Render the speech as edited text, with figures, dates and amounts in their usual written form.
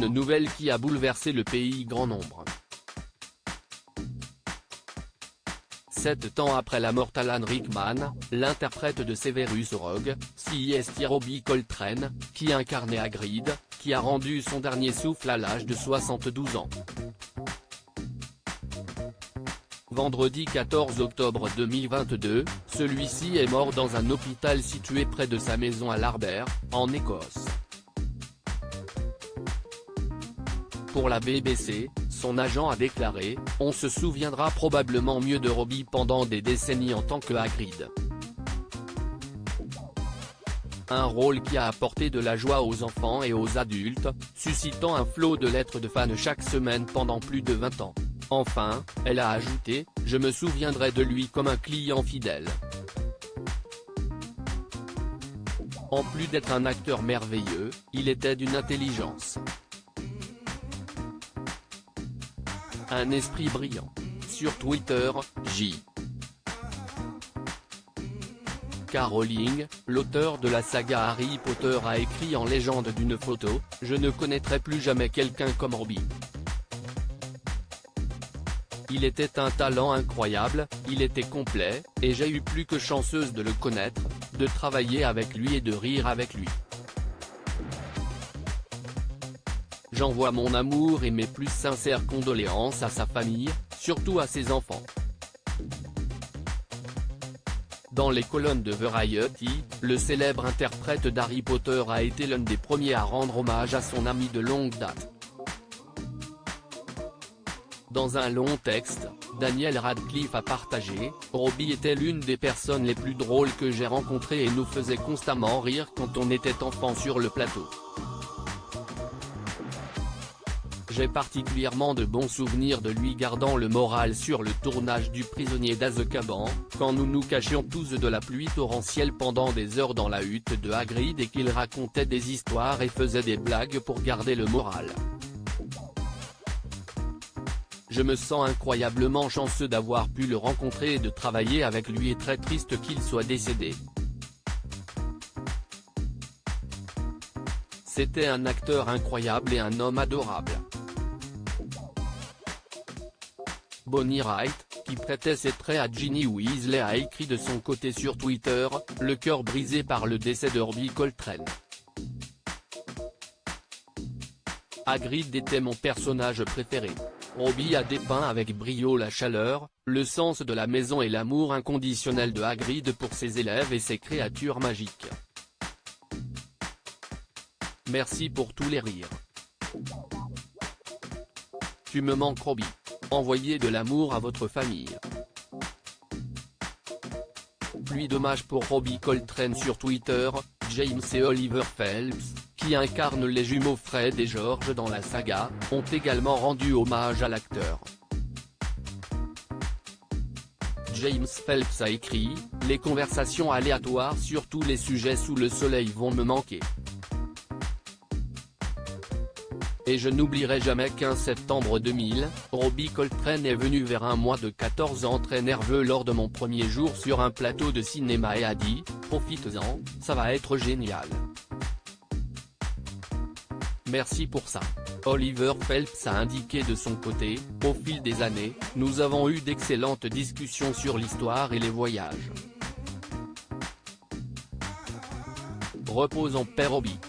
une nouvelle qui a bouleversé le pays grand nombre. 7 ans après la mort d'Alan Rickman, l'interprète de Severus Rogue, c'est Robbie Coltrane, qui incarnait Hagrid, qui a rendu son dernier souffle à l'âge de 72 ans. Vendredi 14 octobre 2022, celui-ci est mort dans un hôpital situé près de sa maison à Larbert, en Écosse. Pour la BBC, son agent a déclaré « On se souviendra probablement mieux de Robbie pendant des décennies en tant que Hagrid. Un rôle qui a apporté de la joie aux enfants et aux adultes, suscitant un flot de lettres de fans chaque semaine pendant plus de 20 ans. Enfin, elle a ajouté « Je me souviendrai de lui comme un client fidèle. En plus d'être un acteur merveilleux, il était d'une intelligence. Un esprit brillant. » Sur Twitter, J.K. Rowling, l'auteur de la saga Harry Potter, a écrit en légende d'une photo « Je ne connaîtrai plus jamais quelqu'un comme Robbie. Il était un talent incroyable, il était complet, et j'ai eu plus que chanceuse de le connaître, de travailler avec lui et de rire avec lui. J'envoie mon amour et mes plus sincères condoléances à sa famille, surtout à ses enfants. » Dans les colonnes de Variety, le célèbre interprète d'Harry Potter a été l'un des premiers à rendre hommage à son ami de longue date. Dans un long texte, Daniel Radcliffe a partagé « Robbie était l'une des personnes les plus drôles que j'ai rencontrées et nous faisait constamment rire quand on était enfant sur le plateau. J'ai particulièrement de bons souvenirs de lui gardant le moral sur le tournage du Prisonnier d'Azkaban, quand nous nous cachions tous de la pluie torrentielle pendant des heures dans la hutte de Hagrid et qu'il racontait des histoires et faisait des blagues pour garder le moral. Je me sens incroyablement chanceux d'avoir pu le rencontrer et de travailler avec lui et très triste qu'il soit décédé. C'était un acteur incroyable et un homme adorable. » Bonnie Wright, qui prêtait ses traits à Ginny Weasley, a écrit de son côté sur Twitter, le cœur brisé par le décès de Robbie Coltrane. Hagrid était mon personnage préféré. Robbie a dépeint avec brio la chaleur, le sens de la maison et l'amour inconditionnel de Hagrid pour ses élèves et ses créatures magiques. Merci pour tous les rires. Tu me manques Robbie. Envoyez de l'amour à votre famille. Pluie d'hommages pour Robbie Coltrane sur Twitter, James et Oliver Phelps, qui incarnent les jumeaux Fred et George dans la saga, ont également rendu hommage à l'acteur. James Phelps a écrit « Les conversations aléatoires sur tous les sujets sous le soleil vont me manquer. Et je n'oublierai jamais qu'un septembre 2000, Robbie Coltrane est venu vers moi de 14 ans très nerveux lors de mon premier jour sur un plateau de cinéma et a dit « Profites-en, ça va être génial. Merci pour ça. » Oliver Phelps a indiqué de son côté « Au fil des années, nous avons eu d'excellentes discussions sur l'histoire et les voyages. Repose en paix Robbie.